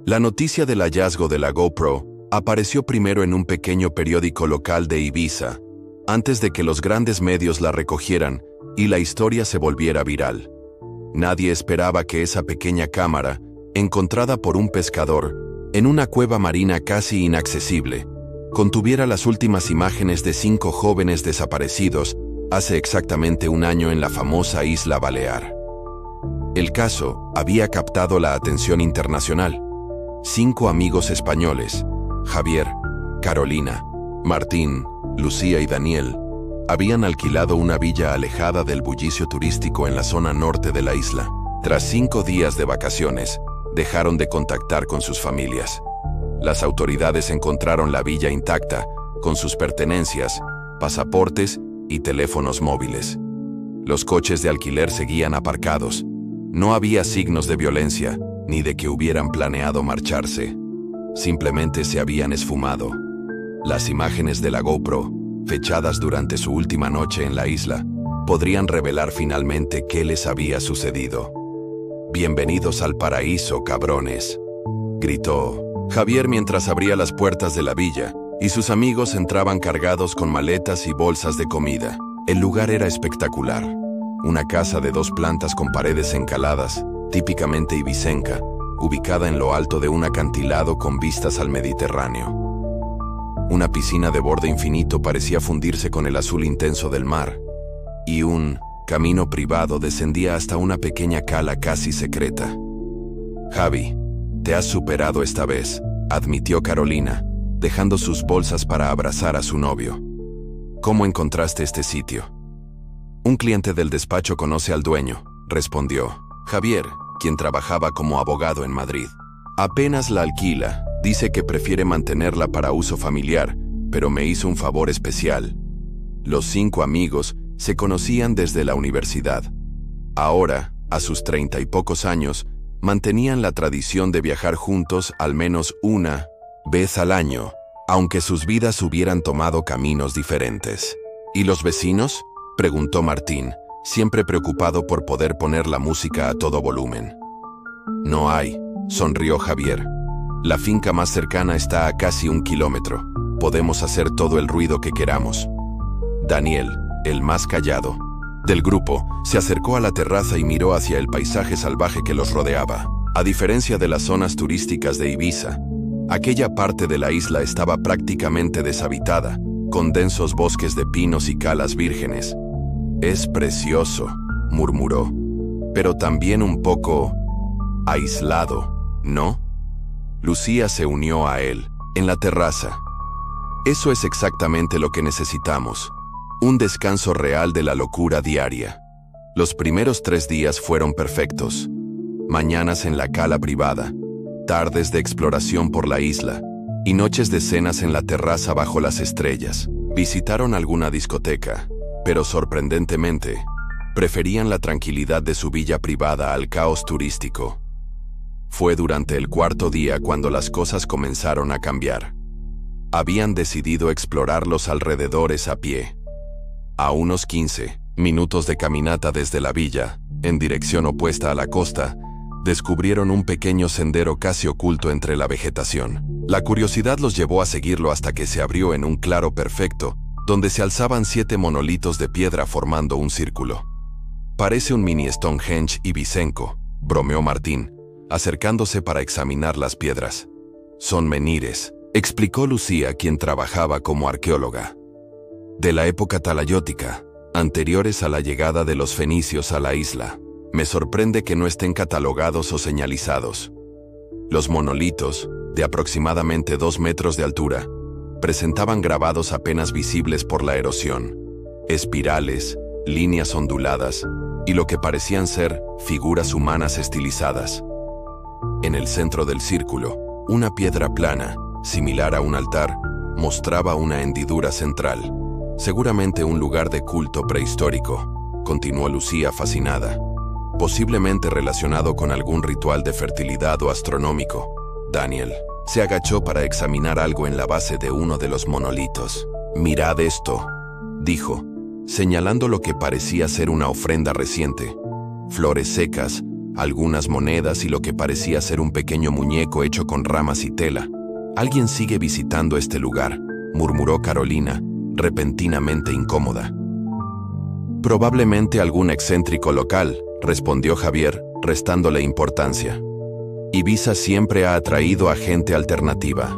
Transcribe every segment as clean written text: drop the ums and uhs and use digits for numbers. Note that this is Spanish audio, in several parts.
La noticia del hallazgo de la GoPro apareció primero en un pequeño periódico local de Ibiza, antes de que los grandes medios la recogieran y la historia se volviera viral. Nadie esperaba que esa pequeña cámara, encontrada por un pescador en una cueva marina casi inaccesible, contuviera las últimas imágenes de 5 jóvenes desaparecidos hace exactamente un año en la famosa isla Balear. El caso había captado la atención internacional. 5 amigos españoles, Javier, Carolina, Martín, Lucía y Daniel, habían alquilado una villa alejada del bullicio turístico en la zona norte de la isla. Tras 5 días de vacaciones, dejaron de contactar con sus familias. Las autoridades encontraron la villa intacta, con sus pertenencias, pasaportes y teléfonos móviles. Los coches de alquiler seguían aparcados. No había signos de violencia, ni de que hubieran planeado marcharse. Simplemente se habían esfumado. Las imágenes de la GoPro, fechadas durante su última noche en la isla, podrían revelar finalmente qué les había sucedido. «Bienvenidos al paraíso, cabrones», gritó Javier mientras abría las puertas de la villa, y sus amigos entraban cargados con maletas y bolsas de comida. El lugar era espectacular. Una casa de 2 plantas con paredes encaladas, típicamente ibicenca, ubicada en lo alto de un acantilado con vistas al Mediterráneo. Una piscina de borde infinito parecía fundirse con el azul intenso del mar, y un camino privado descendía hasta una pequeña cala casi secreta. «Javi, te has superado esta vez», admitió Carolina, dejando sus bolsas para abrazar a su novio. «¿Cómo encontraste este sitio?» «Un cliente del despacho conoce al dueño», respondió Javier, quien trabajaba como abogado en Madrid. «Apenas la alquila, dice que prefiere mantenerla para uso familiar, pero me hizo un favor especial». Los 5 amigos se conocían desde la universidad. Ahora, a sus 30 y pocos años, mantenían la tradición de viajar juntos al menos una vez al año, aunque sus vidas hubieran tomado caminos diferentes. «¿Y los vecinos?», preguntó Martín, siempre preocupado por poder poner la música a todo volumen. «No hay», sonrió Javier. «La finca más cercana está a casi 1 kilómetro. Podemos hacer todo el ruido que queramos». Daniel, el más callado del grupo, se acercó a la terraza y miró hacia el paisaje salvaje que los rodeaba. A diferencia de las zonas turísticas de Ibiza, aquella parte de la isla estaba prácticamente deshabitada, con densos bosques de pinos y calas vírgenes. «Es precioso», murmuró, «pero también un poco aislado, ¿no?». Lucía se unió a él, en la terraza. «Eso es exactamente lo que necesitamos. Un descanso real de la locura diaria». Los primeros 3 días fueron perfectos. Mañanas en la cala privada, tardes de exploración por la isla y noches de cenas en la terraza bajo las estrellas. Visitaron alguna discoteca, pero sorprendentemente, preferían la tranquilidad de su villa privada al caos turístico. Fue durante el 4.º día cuando las cosas comenzaron a cambiar. Habían decidido explorar los alrededores a pie. A unos 15 minutos de caminata desde la villa, en dirección opuesta a la costa, descubrieron un pequeño sendero casi oculto entre la vegetación. La curiosidad los llevó a seguirlo hasta que se abrió en un claro perfecto, donde se alzaban 7 monolitos de piedra formando un círculo. «Parece un mini Stonehenge ibicenco», bromeó Martín, acercándose para examinar las piedras. «Son menhires», explicó Lucía, quien trabajaba como arqueóloga. «De la época talayótica, anteriores a la llegada de los fenicios a la isla. Me sorprende que no estén catalogados o señalizados». Los monolitos, de aproximadamente 2 metros de altura, presentaban grabados apenas visibles por la erosión, espirales, líneas onduladas y lo que parecían ser figuras humanas estilizadas. En el centro del círculo, una piedra plana, similar a un altar, mostraba una hendidura central. «Seguramente un lugar de culto prehistórico», continuó Lucía fascinada. «Posiblemente relacionado con algún ritual de fertilidad o astronómico». Daniel se agachó para examinar algo en la base de uno de los monolitos. «Mirad esto», dijo, señalando lo que parecía ser una ofrenda reciente. Flores secas, algunas monedas y lo que parecía ser un pequeño muñeco hecho con ramas y tela. «Alguien sigue visitando este lugar», murmuró Carolina, repentinamente incómoda. «Probablemente algún excéntrico local», respondió Javier, restándole importancia. «Ibiza siempre ha atraído a gente alternativa».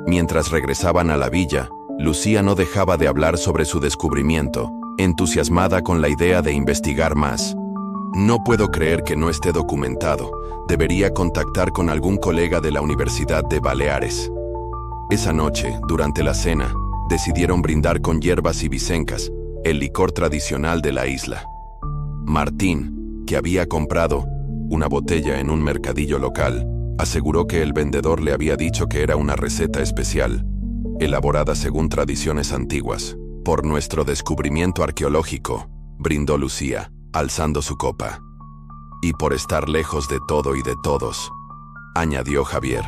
Mientras regresaban a la villa, Lucía no dejaba de hablar sobre su descubrimiento, entusiasmada con la idea de investigar más. «No puedo creer que no esté documentado. Debería contactar con algún colega de la Universidad de Baleares». Esa noche, durante la cena, decidieron brindar con hierbas ibicencas, el licor tradicional de la isla. Martín, que había comprado una botella en un mercadillo local, aseguró que el vendedor le había dicho que era una receta especial, elaborada según tradiciones antiguas. «Por nuestro descubrimiento arqueológico», brindó Lucía, alzando su copa. «Y por estar lejos de todo y de todos», añadió Javier.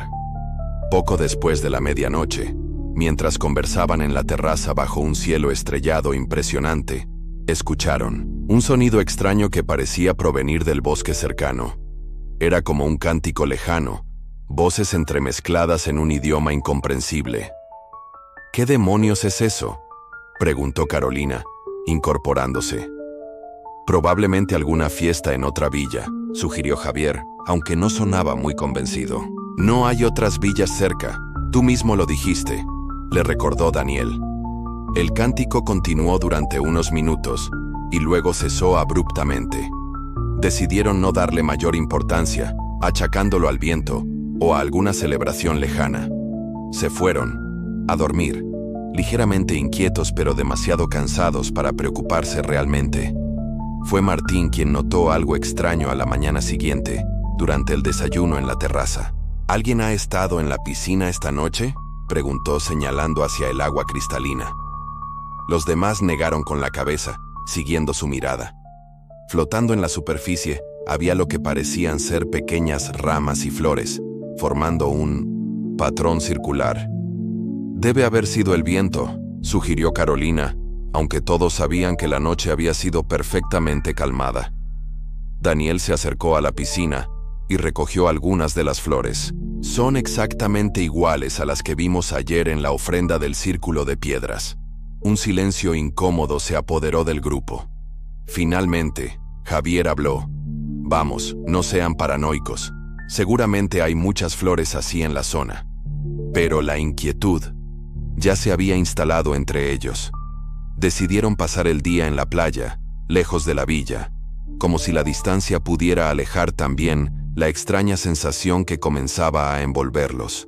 Poco después de la medianoche, mientras conversaban en la terraza bajo un cielo estrellado impresionante, escucharon un sonido extraño que parecía provenir del bosque cercano. Era como un cántico lejano, voces entremezcladas en un idioma incomprensible. «¿Qué demonios es eso?», preguntó Carolina, incorporándose. «Probablemente alguna fiesta en otra villa», sugirió Javier, aunque no sonaba muy convencido. «No hay otras villas cerca, tú mismo lo dijiste», le recordó Daniel. El cántico continuó durante unos minutos, y luego cesó abruptamente. Decidieron no darle mayor importancia, achacándolo al viento o a alguna celebración lejana. Se fueron a dormir, ligeramente inquietos pero demasiado cansados para preocuparse realmente. Fue Martín quien notó algo extraño a la mañana siguiente, durante el desayuno en la terraza. «¿Alguien ha estado en la piscina esta noche?», preguntó señalando hacia el agua cristalina. Los demás negaron con la cabeza, siguiendo su mirada. Flotando en la superficie había lo que parecían ser pequeñas ramas y flores, formando un patrón circular. «Debe haber sido el viento», sugirió Carolina, aunque todos sabían que la noche había sido perfectamente calmada. Daniel se acercó a la piscina y recogió algunas de las flores. «Son exactamente iguales a las que vimos ayer en la ofrenda del círculo de piedras». Un silencio incómodo se apoderó del grupo. Finalmente, Javier habló. «Vamos, no sean paranoicos. Seguramente hay muchas flores así en la zona». Pero la inquietud ya se había instalado entre ellos. Decidieron pasar el día en la playa, lejos de la villa, como si la distancia pudiera alejar también la extraña sensación que comenzaba a envolverlos.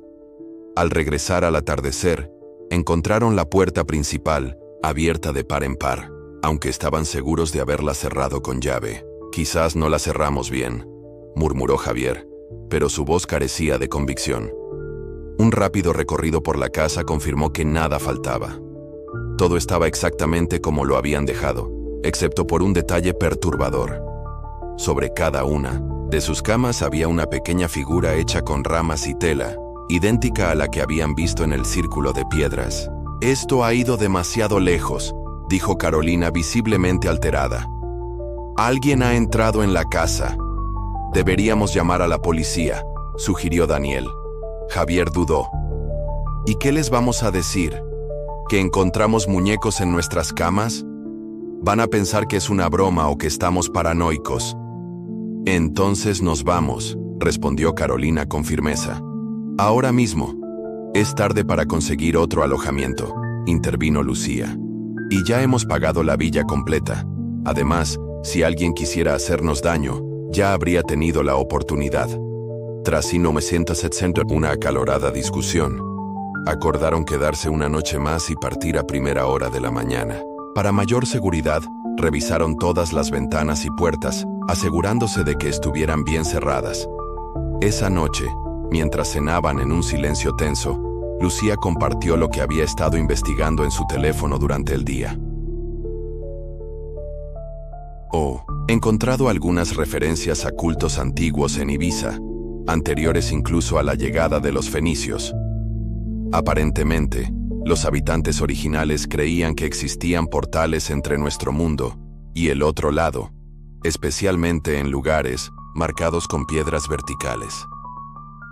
Al regresar al atardecer, encontraron la puerta principal abierta de par en par, aunque estaban seguros de haberla cerrado con llave. «Quizás no la cerramos bien», murmuró Javier, pero su voz carecía de convicción. Un rápido recorrido por la casa confirmó que nada faltaba. Todo estaba exactamente como lo habían dejado, excepto por un detalle perturbador. Sobre cada una de sus camas había una pequeña figura hecha con ramas y tela, idéntica a la que habían visto en el círculo de piedras. «Esto ha ido demasiado lejos», dijo Carolina visiblemente alterada. «Alguien ha entrado en la casa. Deberíamos llamar a la policía», sugirió Daniel. Javier dudó. «¿Y qué les vamos a decir? ¿Que encontramos muñecos en nuestras camas? Van a pensar que es una broma o que estamos paranoicos». «Entonces nos vamos», respondió Carolina con firmeza. «Ahora mismo. Es tarde para conseguir otro alojamiento», intervino Lucía. «Y ya hemos pagado la villa completa. Además, si alguien quisiera hacernos daño, ya habría tenido la oportunidad». Tras 1970 una acalorada discusión, acordaron quedarse una noche más y partir a primera hora de la mañana. Para mayor seguridad, revisaron todas las ventanas y puertas, asegurándose de que estuvieran bien cerradas. Esa noche, mientras cenaban en un silencio tenso, Lucía compartió lo que había estado investigando en su teléfono durante el día. Encontrado algunas referencias a cultos antiguos en Ibiza, anteriores incluso a la llegada de los fenicios. Aparentemente, los habitantes originales creían que existían portales entre nuestro mundo y el otro lado, especialmente en lugares marcados con piedras verticales.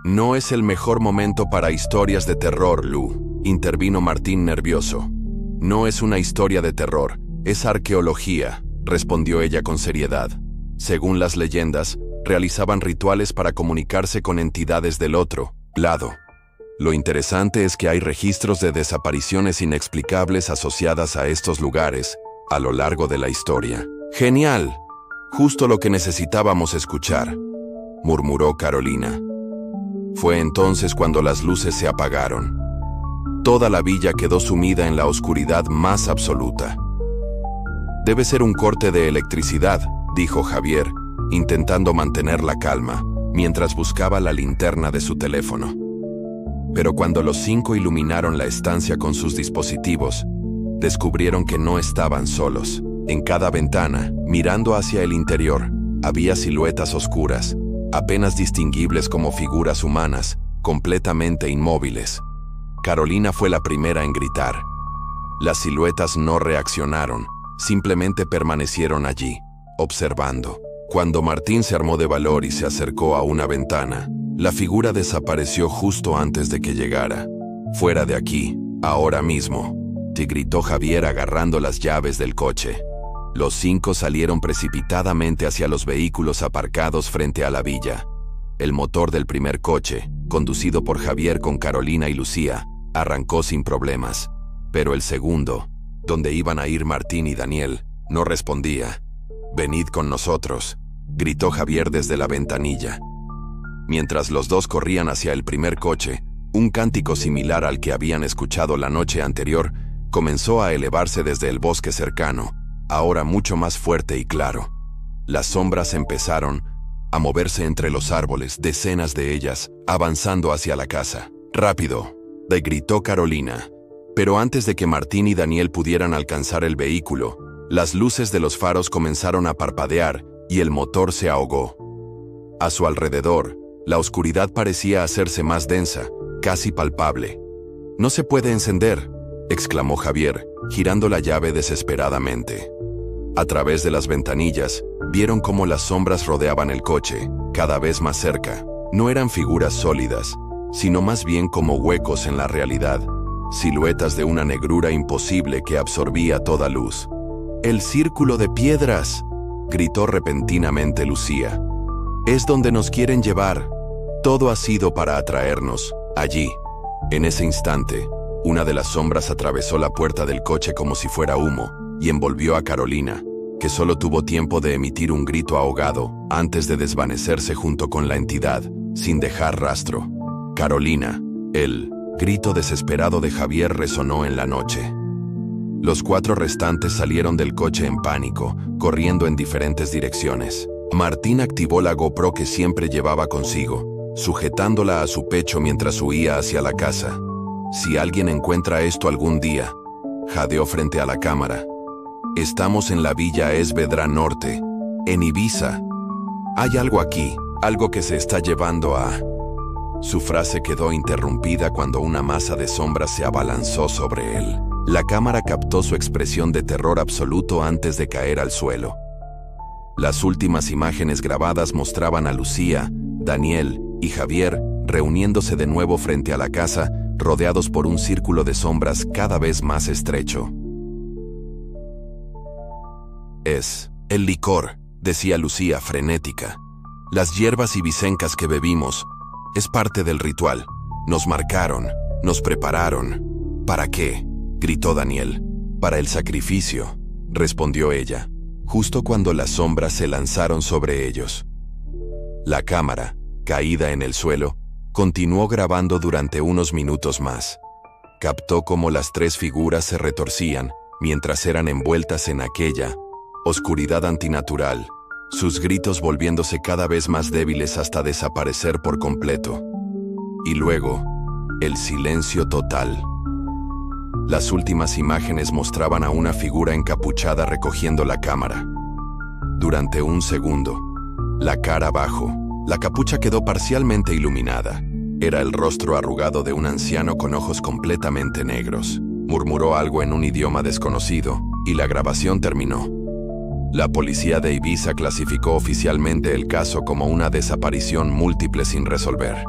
No es el mejor momento para historias de terror, Lu, intervino Martín nervioso. No es una historia de terror, es arqueología, respondió ella con seriedad. Según las leyendas, realizaban rituales para comunicarse con entidades del otro lado. Lo interesante es que hay registros de desapariciones inexplicables asociadas a estos lugares a lo largo de la historia. ¡Genial! Justo lo que necesitábamos escuchar, murmuró Carolina. Fue entonces cuando las luces se apagaron. Toda la villa quedó sumida en la oscuridad más absoluta. Debe ser un corte de electricidad, dijo Javier, intentando mantener la calma, mientras buscaba la linterna de su teléfono. Pero cuando los 5 iluminaron la estancia con sus dispositivos, descubrieron que no estaban solos. En cada ventana, mirando hacia el interior, había siluetas oscuras, apenas distinguibles como figuras humanas, completamente inmóviles. Carolina fue la primera en gritar. Las siluetas no reaccionaron, simplemente permanecieron allí, observando. Cuando Martín se armó de valor y se acercó a una ventana, la figura desapareció justo antes de que llegara. «Fuera de aquí, ahora mismo», te gritó Javier agarrando las llaves del coche. Los 5 salieron precipitadamente hacia los vehículos aparcados frente a la villa. El motor del primer coche, conducido por Javier con Carolina y Lucía, arrancó sin problemas. Pero el segundo, donde iban a ir Martín y Daniel, no respondía. «Venid con nosotros», gritó Javier desde la ventanilla. Mientras los dos corrían hacia el primer coche, un cántico similar al que habían escuchado la noche anterior comenzó a elevarse desde el bosque cercano, ahora mucho más fuerte y claro. Las sombras empezaron a moverse entre los árboles, decenas de ellas, avanzando hacia la casa. «Rápido», le gritó Carolina. Pero antes de que Martín y Daniel pudieran alcanzar el vehículo, las luces de los faros comenzaron a parpadear y el motor se ahogó. A su alrededor, la oscuridad parecía hacerse más densa, casi palpable. «No se puede encender», exclamó Javier, girando la llave desesperadamente. A través de las ventanillas, vieron cómo las sombras rodeaban el coche, cada vez más cerca. No eran figuras sólidas, sino más bien como huecos en la realidad, siluetas de una negrura imposible que absorbía toda luz. «¡El círculo de piedras!», gritó repentinamente Lucía. «Es donde nos quieren llevar. Todo ha sido para atraernos, allí». En ese instante, una de las sombras atravesó la puerta del coche como si fuera humo y envolvió a Carolina, que solo tuvo tiempo de emitir un grito ahogado antes de desvanecerse junto con la entidad, sin dejar rastro. «Carolina», el grito desesperado de Javier resonó en la noche. Los 4 restantes salieron del coche en pánico, corriendo en diferentes direcciones. Martín activó la GoPro que siempre llevaba consigo, sujetándola a su pecho mientras huía hacia la casa. «Si alguien encuentra esto algún día», jadeó frente a la cámara. «Estamos en la Villa Esvedra Norte, en Ibiza. Hay algo aquí, algo que se está llevando a...». Su frase quedó interrumpida cuando una masa de sombras se abalanzó sobre él. La cámara captó su expresión de terror absoluto antes de caer al suelo. Las últimas imágenes grabadas mostraban a Lucía, Daniel y Javier reuniéndose de nuevo frente a la casa, rodeados por un círculo de sombras cada vez más estrecho. «Es el licor», decía Lucía frenética. «Las hierbas ibicencas que bebimos es parte del ritual. Nos marcaron, nos prepararon». «¿Para qué?», gritó Daniel. «Para el sacrificio», respondió ella, justo cuando las sombras se lanzaron sobre ellos. La cámara, caída en el suelo, continuó grabando durante unos minutos más. Captó cómo las 3 figuras se retorcían mientras eran envueltas en aquella oscuridad antinatural, sus gritos volviéndose cada vez más débiles hasta desaparecer por completo. Y luego, el silencio total. Las últimas imágenes mostraban a una figura encapuchada recogiendo la cámara. Durante un segundo, la cara abajo, la capucha quedó parcialmente iluminada. Era el rostro arrugado de un anciano con ojos completamente negros. Murmuró algo en un idioma desconocido, y la grabación terminó. La policía de Ibiza clasificó oficialmente el caso como una desaparición múltiple sin resolver.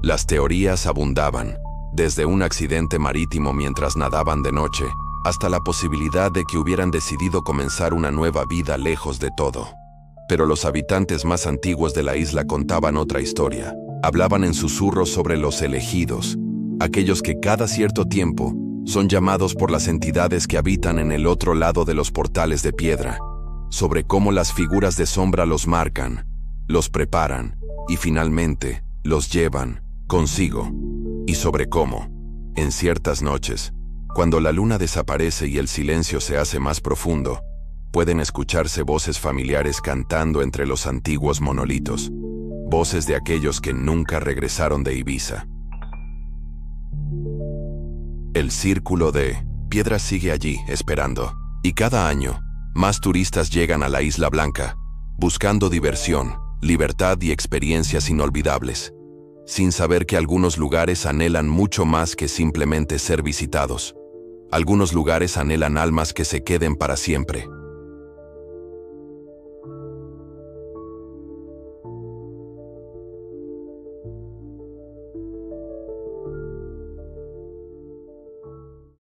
Las teorías abundaban, desde un accidente marítimo mientras nadaban de noche, hasta la posibilidad de que hubieran decidido comenzar una nueva vida lejos de todo. Pero los habitantes más antiguos de la isla contaban otra historia. Hablaban en susurros sobre los elegidos, aquellos que cada cierto tiempo son llamados por las entidades que habitan en el otro lado de los portales de piedra, sobre cómo las figuras de sombra los marcan, los preparan y finalmente los llevan consigo, y sobre cómo, en ciertas noches, cuando la luna desaparece y el silencio se hace más profundo, pueden escucharse voces familiares cantando entre los antiguos monolitos, voces de aquellos que nunca regresaron de Ibiza. El círculo de piedra sigue allí, esperando, y cada año, más turistas llegan a la Isla Blanca, buscando diversión, libertad y experiencias inolvidables, sin saber que algunos lugares anhelan mucho más que simplemente ser visitados. Algunos lugares anhelan almas que se queden para siempre.